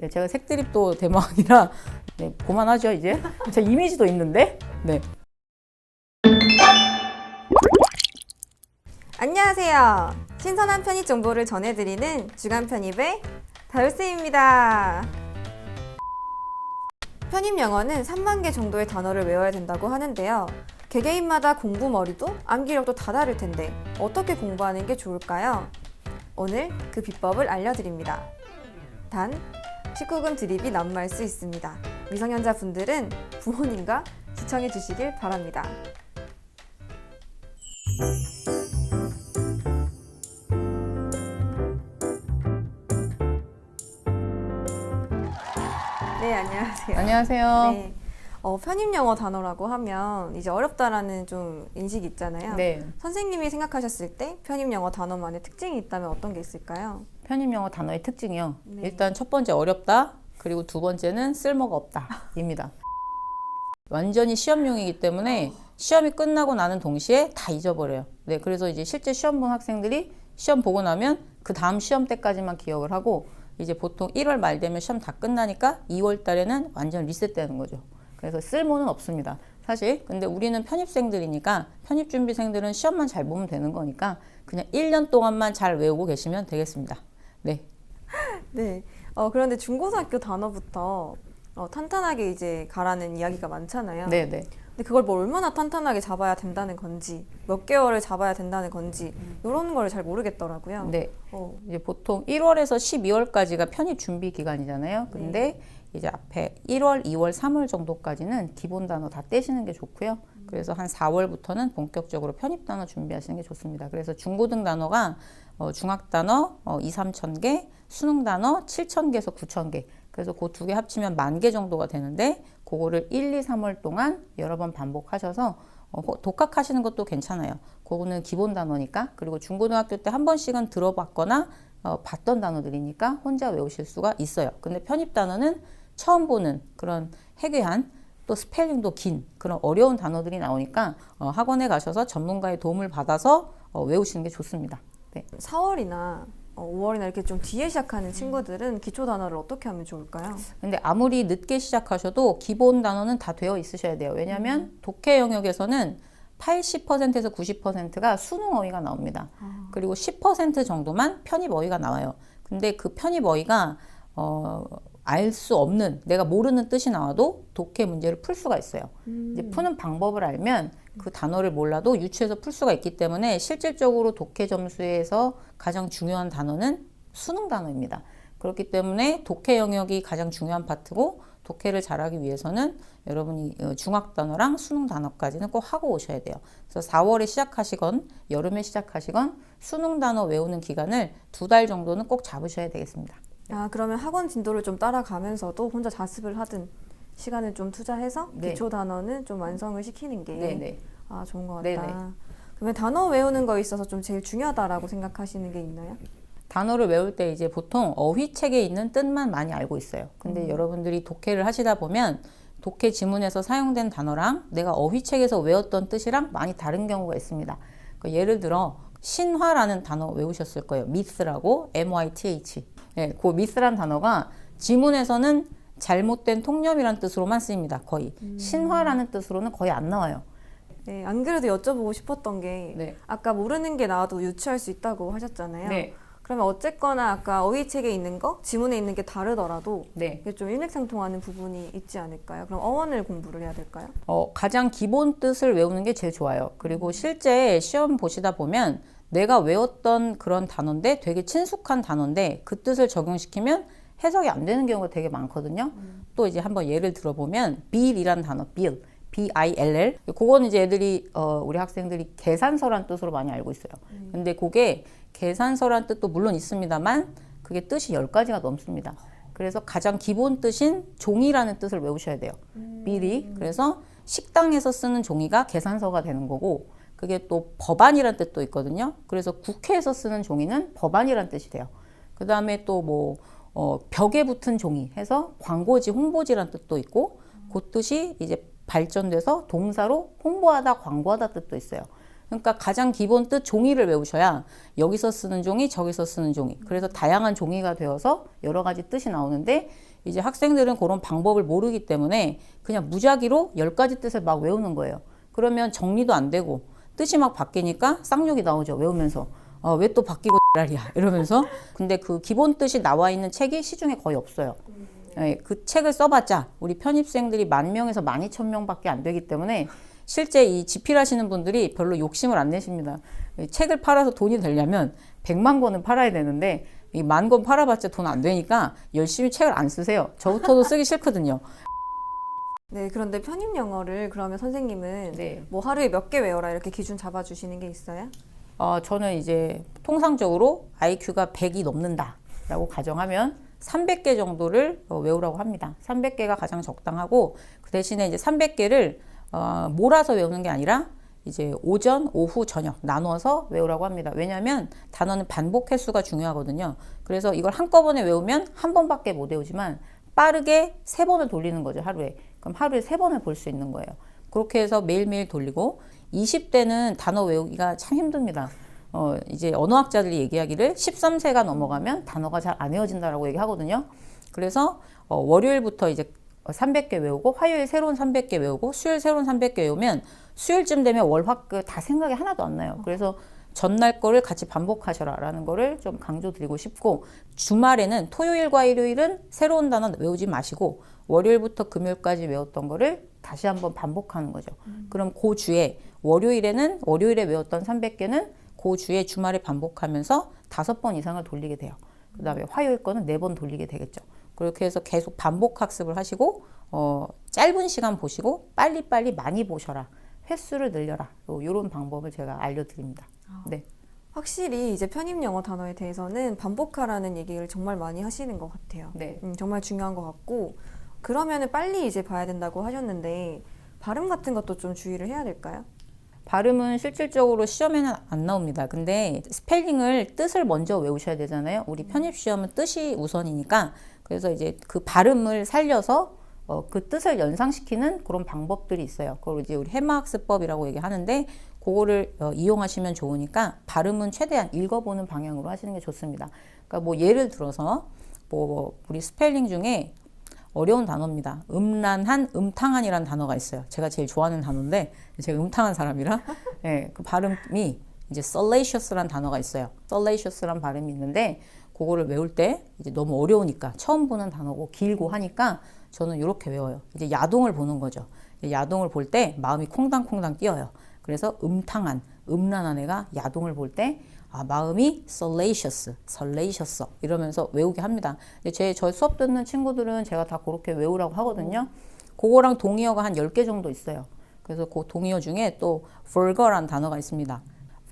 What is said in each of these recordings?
네, 제가 색드립도 대망이라 네, 그만하죠 이제. 제 이미지도 있는데. 네. 안녕하세요. 신선한 편입 정보를 전해드리는 주간 편입의 다율쌤입니다. 편입 영어는 3만 개 정도의 단어를 외워야 된다고 하는데요. 개개인마다 공부머리도 암기력도 다 다를 텐데 어떻게 공부하는 게 좋을까요? 오늘 그 비법을 알려드립니다. 단, 19금 드립이 난무할 수 있습니다. 미성년자 분들은 부모님과 시청해 주시길 바랍니다. 네, 안녕하세요. 안녕하세요. 네. 편입 영어 단어라고 하면 이제 어렵다라는 좀 인식이 있잖아요. 네. 선생님이 생각하셨을 때 편입 영어 단어만의 특징이 있다면 어떤 게 있을까요? 편입 영어 단어의 특징이요. 네. 일단 첫 번째 어렵다. 그리고 두 번째는 쓸모가 없다입니다. 완전히 시험용이기 때문에 시험이 끝나고 나는 동시에 다 잊어버려요. 네, 그래서 이제 실제 시험 본 학생들이 시험 보고 나면 그 다음 시험 때까지만 기억을 하고 이제 보통 1월 말 되면 시험 다 끝나니까 2월 달에는 완전 리셋되는 거죠. 그래서 쓸모는 없습니다. 사실 근데 우리는 편입생들이니까 편입준비생들은 시험만 잘 보면 되는 거니까 그냥 1년 동안만 잘 외우고 계시면 되겠습니다. 네. 네. 그런데 중고등학교 단어부터 탄탄하게 이제 가라는 이야기가 많잖아요. 네, 네. 근데 그걸 뭐 얼마나 탄탄하게 잡아야 된다는 건지, 몇 개월을 잡아야 된다는 건지 이런 걸 잘 모르겠더라고요. 네. 이제 보통 1월에서 12월까지가 편입 준비 기간이잖아요. 근데 이제 앞에 1월, 2월, 3월 정도까지는 기본 단어 다 떼시는 게 좋고요. 그래서 한 4월부터는 본격적으로 편입 단어 준비하시는 게 좋습니다. 그래서 중고등 단어가 중학 단어 2, 3천 개, 수능 단어 7,000개에서 9,000개. 그래서 그 두 개 합치면 10,000개 정도가 되는데 그거를 1, 2, 3월 동안 여러 번 반복하셔서 독학하시는 것도 괜찮아요. 그거는 기본 단어니까. 그리고 중고등학교 때 한 번씩은 들어봤거나 봤던 단어들이니까 혼자 외우실 수가 있어요. 근데 편입 단어는 처음 보는 그런 해괴한 또 스펠링도 긴 그런 어려운 단어들이 나오니까 학원에 가셔서 전문가의 도움을 받아서 외우시는 게 좋습니다. 네. 4월이나 5월이나 이렇게 좀 뒤에 시작하는 친구들은 기초 단어를 어떻게 하면 좋을까요? 근데 아무리 늦게 시작하셔도 기본 단어는 다 되어 있으셔야 돼요. 왜냐하면 독해 영역에서는 80%에서 90%가 수능 어휘가 나옵니다. 그리고 10% 정도만 편입 어휘가 나와요. 근데 그 편입 어휘가 알 수 없는, 내가 모르는 뜻이 나와도 독해 문제를 풀 수가 있어요. 이제 푸는 방법을 알면 그 단어를 몰라도 유추해서 풀 수가 있기 때문에 실질적으로 독해 점수에서 가장 중요한 단어는 수능 단어입니다. 그렇기 때문에 독해 영역이 가장 중요한 파트고 독해를 잘하기 위해서는 여러분이 중학 단어랑 수능 단어까지는 꼭 하고 오셔야 돼요. 그래서 4월에 시작하시건 여름에 시작하시건 수능 단어 외우는 기간을 2달 정도는 꼭 잡으셔야 되겠습니다. 그러면 학원 진도를 좀 따라가면서도 혼자 자습을 하든 시간을 좀 투자해서 네. 기초 단어는 좀 완성을 시키는 게 네네. 좋은 것 같다. 네네. 그러면 단어 외우는 거에 있어서 좀 제일 중요하다라고 생각하시는 게 있나요? 단어를 외울 때 이제 보통 어휘책에 있는 뜻만 많이 알고 있어요. 근데 여러분들이 독해를 하시다 보면 독해 지문에서 사용된 단어랑 내가 어휘책에서 외웠던 뜻이랑 많이 다른 경우가 있습니다. 그러니까 예를 들어 신화라는 단어 외우셨을 거예요. myth라고 myth. 네, 그 myth라는 단어가 지문에서는 잘못된 통념이라는 뜻으로만 쓰입니다. 거의. 신화라는 뜻으로는 거의 안 나와요. 네, 안 그래도 여쭤보고 싶었던 게 네. 아까 모르는 게 나와도 유추할 수 있다고 하셨잖아요. 네. 그러면 어쨌거나 아까 어휘책에 있는 거, 지문에 있는 게 다르더라도 네. 이게 좀 일맥상통하는 부분이 있지 않을까요? 그럼 어원을 공부를 해야 될까요? 가장 기본 뜻을 외우는 게 제일 좋아요. 그리고 실제 시험 보시다 보면 내가 외웠던 그런 단어인데 되게 친숙한 단어인데 그 뜻을 적용시키면 해석이 안 되는 경우가 되게 많거든요. 또 이제 한번 예를 들어보면 bill이라는 단어, bill, B-I-L-L. 그거는 이제 애들이 우리 학생들이 계산서란 뜻으로 많이 알고 있어요. 근데 그게 계산서란 뜻도 물론 있습니다만 그게 뜻이 10가지가 넘습니다. 그래서 가장 기본 뜻인 종이라는 뜻을 외우셔야 돼요. bill이. 그래서 식당에서 쓰는 종이가 계산서가 되는 거고 그게 또 법안이라는 뜻도 있거든요. 그래서 국회에서 쓰는 종이는 법안이라는 뜻이 돼요. 그 다음에 또 뭐 벽에 붙은 종이 해서 광고지, 홍보지라는 뜻도 있고 그 뜻이 이제 발전돼서 동사로 홍보하다, 광고하다 뜻도 있어요. 그러니까 가장 기본 뜻 종이를 외우셔야 여기서 쓰는 종이, 저기서 쓰는 종이. 그래서 다양한 종이가 되어서 여러 가지 뜻이 나오는데 이제 학생들은 그런 방법을 모르기 때문에 그냥 무작위로 10가지 뜻을 막 외우는 거예요. 그러면 정리도 안 되고 뜻이 막 바뀌니까 쌍욕이 나오죠. 외우면서. 왜 또 바뀌고 라리야 이러면서. 근데 그 기본 뜻이 나와 있는 책이 시중에 거의 없어요. 예, 그 책을 써봤자 우리 편입생들이 10,000명에서 12,000명밖에 안 되기 때문에 실제 이 집필하시는 분들이 별로 욕심을 안 내십니다. 책을 팔아서 돈이 되려면 100만 권은 팔아야 되는데 이 10,000권 팔아봤자 돈 안 되니까 열심히 책을 안 쓰세요. 저부터도 쓰기 싫거든요. 네, 그런데 편입 영어를 그러면 선생님은 네. 뭐 하루에 몇 개 외워라 이렇게 기준 잡아주시는 게 있어요? 저는 이제 통상적으로 IQ가 100이 넘는다라고 가정하면 300개 정도를 외우라고 합니다. 300개가 가장 적당하고 그 대신에 이제 300개를 몰아서 외우는 게 아니라 이제 오전, 오후, 저녁 나눠서 외우라고 합니다. 왜냐하면 단어는 반복 횟수가 중요하거든요. 그래서 이걸 한꺼번에 외우면 한 번밖에 못 외우지만 빠르게 3번을 돌리는 거죠, 하루에. 그럼 하루에 3번을 볼 수 있는 거예요. 그렇게 해서 매일매일 돌리고 20대는 단어 외우기가 참 힘듭니다. 이제 언어학자들이 얘기하기를 13세가 넘어가면 단어가 잘 안 외워진다라고 얘기하거든요. 그래서 월요일부터 이제 300개 외우고 화요일 새로운 300개 외우고 수요일 새로운 300개 외우면 수요일쯤 되면 월, 화, 그 다 생각이 하나도 안 나요. 그래서 전날 거를 같이 반복하셔라 라는 거를 좀 강조드리고 싶고 주말에는 토요일과 일요일은 새로운 단어 외우지 마시고 월요일부터 금요일까지 외웠던 거를 다시 한번 반복하는 거죠. 그럼 그 주에 월요일에는 월요일에 외웠던 300개는 그 주에 주말에 반복하면서 5번 이상을 돌리게 돼요. 그 다음에 화요일 거는 4번 돌리게 되겠죠. 그렇게 해서 계속 반복 학습을 하시고 짧은 시간 보시고 빨리빨리 많이 보셔라. 횟수를 늘려라. 이런 방법을 제가 알려드립니다. 네. 확실히 이제 편입 영어 단어에 대해서는 반복하라는 얘기를 정말 많이 하시는 것 같아요. 네. 정말 중요한 것 같고 그러면은 빨리 이제 봐야 된다고 하셨는데 발음 같은 것도 좀 주의를 해야 될까요? 발음은 실질적으로 시험에는 안 나옵니다. 근데 스펠링을 뜻을 먼저 외우셔야 되잖아요. 우리 편입 시험은 뜻이 우선이니까 그래서 이제 그 발음을 살려서 그 뜻을 연상시키는 그런 방법들이 있어요. 그걸 이제 우리 해마학습법이라고 얘기하는데 그거를 이용하시면 좋으니까 발음은 최대한 읽어보는 방향으로 하시는 게 좋습니다. 그러니까 뭐 예를 들어서 뭐 우리 스펠링 중에 어려운 단어입니다. 음란한, 음탕한이라는 단어가 있어요. 제가 제일 좋아하는 단어인데 제가 음탕한 사람이라 네, 그 발음이 이제 salacious라는 단어가 있어요. salacious라는 발음이 있는데 그거를 외울 때 이제 너무 어려우니까 처음 보는 단어고 길고 하니까 저는 이렇게 외워요. 이제 야동을 보는 거죠. 야동을 볼 때 마음이 콩당콩당 뛰어요. 그래서 음탕한, 음란한 애가 야동을 볼 때 마음이 salacious, 설레이셨어 이러면서 외우게 합니다. 근데 저 수업 듣는 친구들은 제가 다 그렇게 외우라고 하거든요. 그거랑 동의어가 한 10개 정도 있어요. 그래서 그 동의어 중에 또 vulgar라는 단어가 있습니다.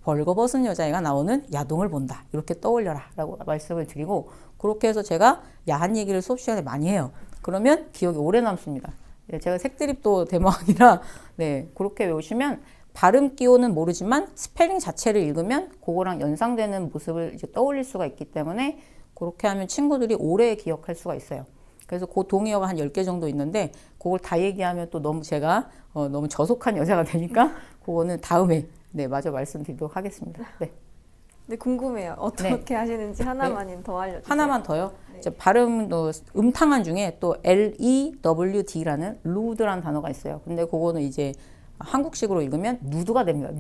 벌거벗은 여자애가 나오는 야동을 본다. 이렇게 떠올려라 라고 말씀을 드리고 그렇게 해서 제가 야한 얘기를 수업 시간에 많이 해요. 그러면 기억이 오래 남습니다. 제가 색드립도 대망이라 네, 그렇게 외우시면 발음 기호는 모르지만 스펠링 자체를 읽으면 그거랑 연상되는 모습을 이제 떠올릴 수가 있기 때문에 그렇게 하면 친구들이 오래 기억할 수가 있어요. 그래서 그 동의어가 한 10개 정도 있는데 그걸 다 얘기하면 또 너무 제가 너무 저속한 여자가 되니까 그거는 다음에 네, 마저 말씀드리도록 하겠습니다. 네. 네, 궁금해요. 어떻게 하시는지 하나만 더 알려주세요. 하나만 더요. 네. 발음도 음탕한 중에 또 LEWD라는 루드라는 단어가 있어요. 근데 그거는 이제 한국식으로 읽으면 누드가 됩니다.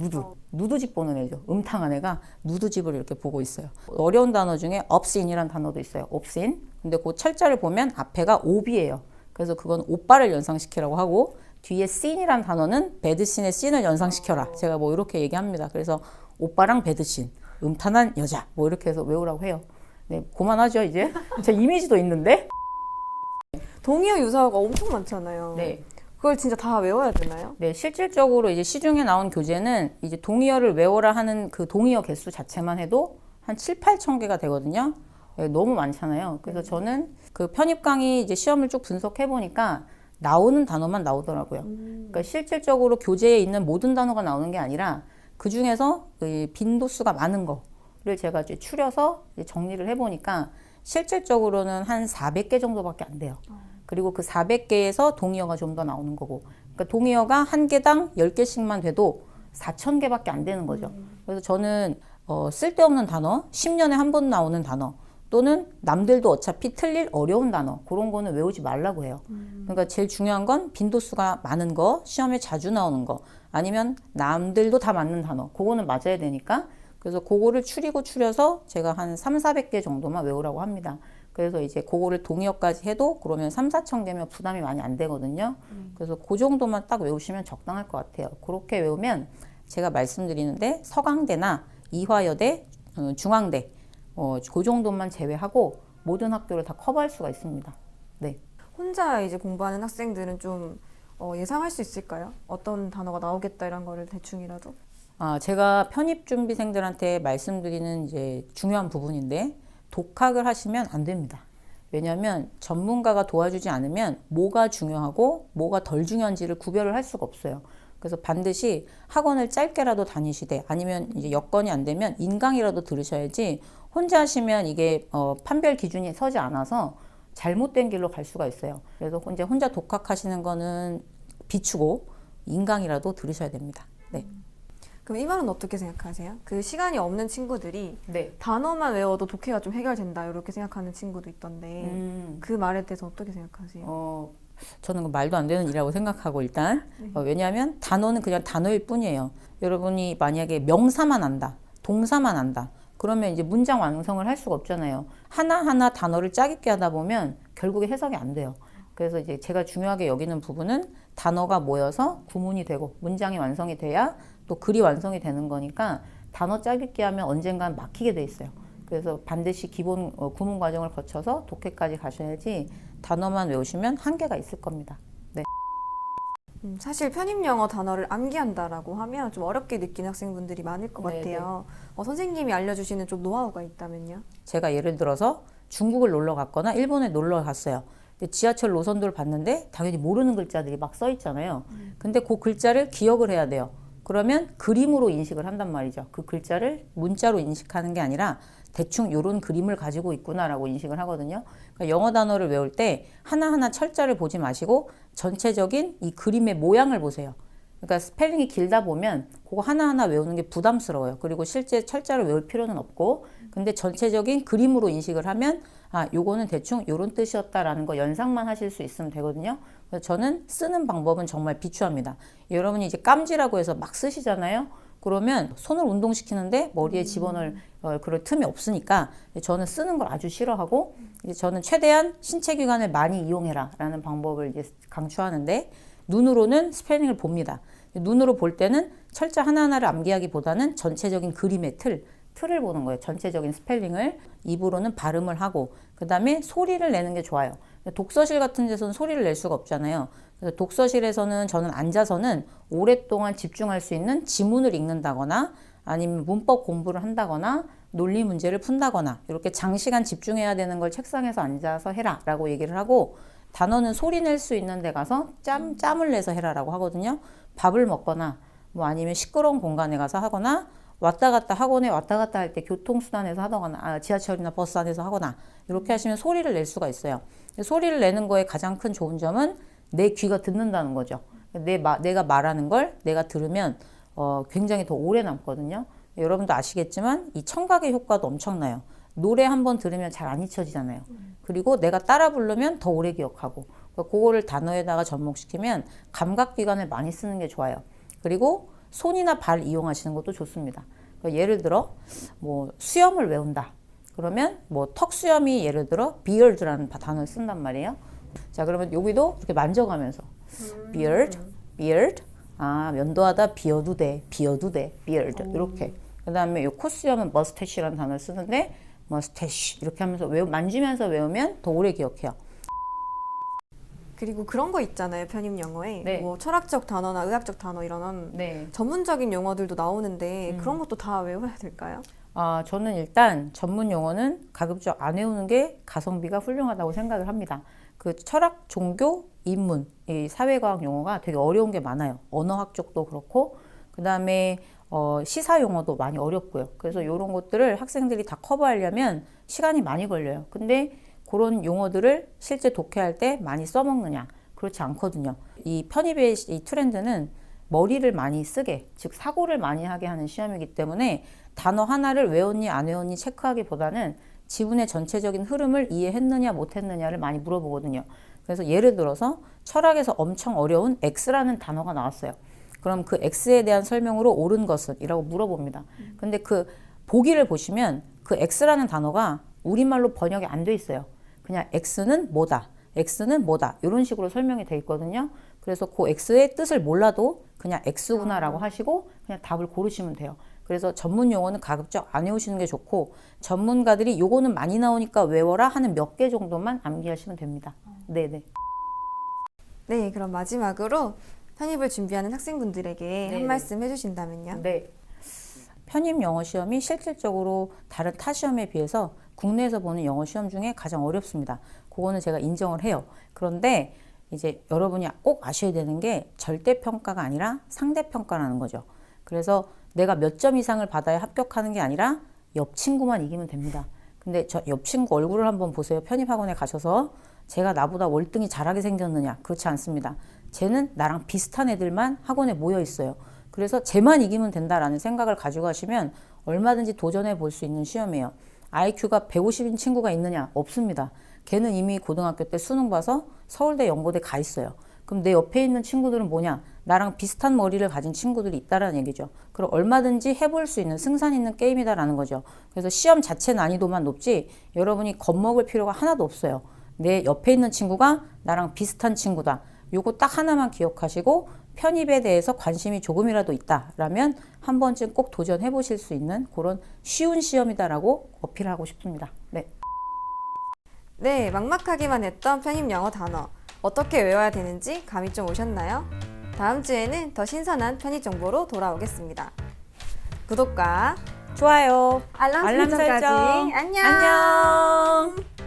누드집 보는 애죠. 음탕한 애가 누드집을 이렇게 보고 있어요. 어려운 단어 중에 obscene이라는 단어도 있어요. obscene. 근데 그 철자를 보면 앞에가 ob이에요. 그래서 그건 오빠를 연상시키라고 하고 뒤에 scene이라는 단어는 배드신의 scene을 연상시켜라. 제가 뭐 이렇게 얘기합니다. 그래서 오빠랑 배드신, 음탄한 여자 뭐 이렇게 해서 외우라고 해요. 네, 그만하죠 이제. 제 이미지도 있는데. 동의어 유사어가 엄청 많잖아요. 네. 그걸 진짜 다 외워야 되나요? 네, 실질적으로 이제 시중에 나온 교재는 이제 동의어를 외워라 하는 그 동의어 개수 자체만 해도 한 7, 8천 개가 되거든요. 네, 너무 많잖아요. 그래서 저는 그 편입 강의 이제 시험을 쭉 분석해 보니까 나오는 단어만 나오더라고요. 그러니까 실질적으로 교재에 있는 모든 단어가 나오는 게 아니라 그 중에서 빈도수가 많은 거를 제가 이제 추려서 이제 정리를 해 보니까 실질적으로는 한 400개 정도밖에 안 돼요. 그리고 그 400개에서 동의어가 좀 더 나오는 거고. 그러니까 동의어가 한 개당 10개씩만 돼도 4,000개밖에 안 되는 거죠. 그래서 저는 쓸데없는 단어, 10년에 한 번 나오는 단어, 또는 남들도 어차피 틀릴 어려운 단어 그런 거는 외우지 말라고 해요. 그러니까 제일 중요한 건 빈도수가 많은 거, 시험에 자주 나오는 거, 아니면 남들도 다 맞는 단어 그거는 맞아야 되니까 그래서 그거를 추려서 제가 한 3,400개 정도만 외우라고 합니다. 그래서 이제 그거를 동의어까지 해도 그러면 3,4천 개면 부담이 많이 안 되거든요. 그래서 그 정도만 딱 외우시면 적당할 것 같아요. 그렇게 외우면 제가 말씀드리는데 서강대나 이화여대, 중앙대 그 정도만 제외하고 모든 학교를 다 커버할 수가 있습니다. 네. 혼자 이제 공부하는 학생들은 좀 예상할 수 있을까요? 어떤 단어가 나오겠다 이런 거를 대충이라도? 제가 편입 준비생들한테 말씀드리는 이제 중요한 부분인데 독학을 하시면 안 됩니다. 왜냐하면 전문가가 도와주지 않으면 뭐가 중요하고 뭐가 덜 중요한지를 구별을 할 수가 없어요. 그래서 반드시 학원을 짧게라도 다니시되 아니면 이제 여건이 안 되면 인강이라도 들으셔야지 혼자 하시면 이게 판별 기준이 서지 않아서 잘못된 길로 갈 수가 있어요. 그래서 이제 혼자 독학하시는 거는 비추고 인강이라도 들으셔야 됩니다. 네. 그럼 이 말은 어떻게 생각하세요? 그 시간이 없는 친구들이 네. 단어만 외워도 독해가 좀 해결된다 이렇게 생각하는 친구도 있던데 그 말에 대해서 어떻게 생각하세요? 저는 그 말도 안 되는 일이라고 생각하고 일단 왜냐하면 단어는 그냥 단어일 뿐이에요. 여러분이 만약에 명사만 안다, 동사만 안다 그러면 이제 문장 완성을 할 수가 없잖아요. 하나하나 단어를 짜깁기 하다 보면 결국에 해석이 안 돼요. 그래서 이제 제가 중요하게 여기는 부분은 단어가 모여서 구문이 되고 문장이 완성이 돼야 또 글이 완성이 되는 거니까 단어 짜깁기 하면 언젠간 막히게 돼 있어요. 그래서 반드시 기본 구문 과정을 거쳐서 독해까지 가셔야지 단어만 외우시면 한계가 있을 겁니다. 네. 사실 편입 영어 단어를 암기한다라고 하면 좀 어렵게 느끼는 학생분들이 많을 것 같아요. 선생님이 알려주시는 좀 노하우가 있다면요? 제가 예를 들어서 중국을 놀러 갔거나 일본에 놀러 갔어요. 근데 지하철 노선도를 봤는데 당연히 모르는 글자들이 막 써 있잖아요. 근데 그 글자를 기억을 해야 돼요. 그러면 그림으로 인식을 한단 말이죠. 그 글자를 문자로 인식하는 게 아니라 대충 이런 그림을 가지고 있구나라고 인식을 하거든요. 그러니까 영어 단어를 외울 때 하나하나 철자를 보지 마시고 전체적인 이 그림의 모양을 보세요. 그러니까 스펠링이 길다 보면 그거 하나하나 외우는 게 부담스러워요. 그리고 실제 철자를 외울 필요는 없고 근데 전체적인 그림으로 인식을 하면 요거는 대충 요런 뜻이었다라는 거 연상만 하실 수 있으면 되거든요. 그래서 저는 쓰는 방법은 정말 비추합니다. 여러분이 이제 깜지라고 해서 막 쓰시잖아요. 그러면 손을 운동시키는데 머리에 집어넣을 그럴 틈이 없으니까 저는 쓰는 걸 아주 싫어하고 이제 저는 최대한 신체 기관을 많이 이용해라 라는 방법을 이제 강추하는데 눈으로는 스펠링을 봅니다. 눈으로 볼 때는 철자 하나하나를 암기하기보다는 전체적인 그림의 틀을 보는 거예요. 전체적인 스펠링을. 입으로는 발음을 하고 그 다음에 소리를 내는 게 좋아요. 독서실 같은 데서는 소리를 낼 수가 없잖아요. 그래서 독서실에서는 저는 앉아서는 오랫동안 집중할 수 있는 지문을 읽는다거나 아니면 문법 공부를 한다거나 논리 문제를 푼다거나 이렇게 장시간 집중해야 되는 걸 책상에서 앉아서 해라 라고 얘기를 하고 단어는 소리 낼 수 있는 데 가서 짬을 내서 해라라고 하거든요. 밥을 먹거나 뭐 아니면 시끄러운 공간에 가서 하거나 왔다 갔다 학원에 왔다 갔다 할 때 교통수단에서 하거나 지하철이나 버스 안에서 하거나 이렇게 하시면 소리를 낼 수가 있어요. 소리를 내는 거에 가장 큰 좋은 점은 내 귀가 듣는다는 거죠. 내가 말하는 걸 내가 들으면 굉장히 더 오래 남거든요. 여러분도 아시겠지만 이 청각의 효과도 엄청나요. 노래 한번 들으면 잘 안 잊혀지잖아요. 그리고 내가 따라 부르면 더 오래 기억하고 그거를 단어에다가 접목시키면 감각기관을 많이 쓰는 게 좋아요. 그리고 손이나 발 이용하시는 것도 좋습니다. 그러니까 예를 들어 뭐 수염을 외운다. 그러면 뭐 턱수염이 예를 들어 beard라는 단어를 쓴단 말이에요. 자 그러면 여기도 이렇게 만져가면서 beard, 면도하다 비어도 돼, beard 이렇게. 그 다음에 요 콧수염은 mustache라는 단어를 쓰는데 mustache 이렇게 하면서 만지면서 외우면 더 오래 기억해요. 그리고 그런 거 있잖아요. 편입 영어에 네. 뭐 철학적 단어나 의학적 단어 이런 전문적인 용어들도 나오는데 그런 것도 다 외워야 될까요? 저는 일단 전문 용어는 가급적 안 외우는 게 가성비가 훌륭하다고 생각을 합니다. 그 철학, 종교, 인문, 이 사회과학 용어가 되게 어려운 게 많아요. 언어학 쪽도 그렇고 그 다음에 시사 용어도 많이 어렵고요. 그래서 이런 것들을 학생들이 다 커버하려면 시간이 많이 걸려요. 근데 그런 용어들을 실제 독해할 때 많이 써먹느냐? 그렇지 않거든요. 이 편입의 이 트렌드는 머리를 많이 쓰게, 즉 사고를 많이 하게 하는 시험이기 때문에 단어 하나를 외웠니 안 외웠니 체크하기보다는 지문의 전체적인 흐름을 이해했느냐 못했느냐를 많이 물어보거든요. 그래서 예를 들어서 철학에서 엄청 어려운 X라는 단어가 나왔어요. 그럼 그 X에 대한 설명으로 옳은 것은? 이라고 물어봅니다. 근데 그 보기를 보시면 그 X라는 단어가 우리말로 번역이 안 돼 있어요. 그냥 X는 뭐다, X는 뭐다 이런 식으로 설명이 돼 있거든요. 그래서 그 X의 뜻을 몰라도 그냥 X구나라고 하시고 그냥 답을 고르시면 돼요. 그래서 전문 용어는 가급적 안 외우시는 게 좋고 전문가들이 요거는 많이 나오니까 외워라 하는 몇 개 정도만 암기하시면 됩니다. 네네. 네, 그럼 마지막으로 편입을 준비하는 학생분들에게 한 말씀 해주신다면요. 네. 편입 영어 시험이 실질적으로 다른 타 시험에 비해서 국내에서 보는 영어 시험 중에 가장 어렵습니다. 그거는 제가 인정을 해요. 그런데 이제 여러분이 꼭 아셔야 되는 게 절대평가가 아니라 상대평가라는 거죠. 그래서 내가 몇 점 이상을 받아야 합격하는 게 아니라 옆 친구만 이기면 됩니다. 근데 저 옆 친구 얼굴을 한번 보세요. 편입학원에 가셔서 제가 나보다 월등히 잘하게 생겼느냐? 그렇지 않습니다. 쟤는 나랑 비슷한 애들만 학원에 모여 있어요. 그래서 쟤만 이기면 된다라는 생각을 가지고 가시면 얼마든지 도전해 볼 수 있는 시험이에요. IQ가 150인 친구가 있느냐? 없습니다. 걔는 이미 고등학교 때 수능 봐서 서울대 연고대 가 있어요. 그럼 내 옆에 있는 친구들은 뭐냐? 나랑 비슷한 머리를 가진 친구들이 있다라는 얘기죠. 그럼 얼마든지 해볼 수 있는 승산 있는 게임이다라는 거죠. 그래서 시험 자체 난이도만 높지 여러분이 겁먹을 필요가 하나도 없어요. 내 옆에 있는 친구가 나랑 비슷한 친구다. 요거 딱 하나만 기억하시고 편입에 대해서 관심이 조금이라도 있다라면 한 번쯤 꼭 도전해 보실 수 있는 그런 쉬운 시험이다라고 어필하고 싶습니다. 네. 네, 막막하기만 했던 편입 영어 단어. 어떻게 외워야 되는지 감이 좀 오셨나요? 다음 주에는 더 신선한 편입 정보로 돌아오겠습니다. 구독과 좋아요. 알람 설정까지. 안녕. 안녕.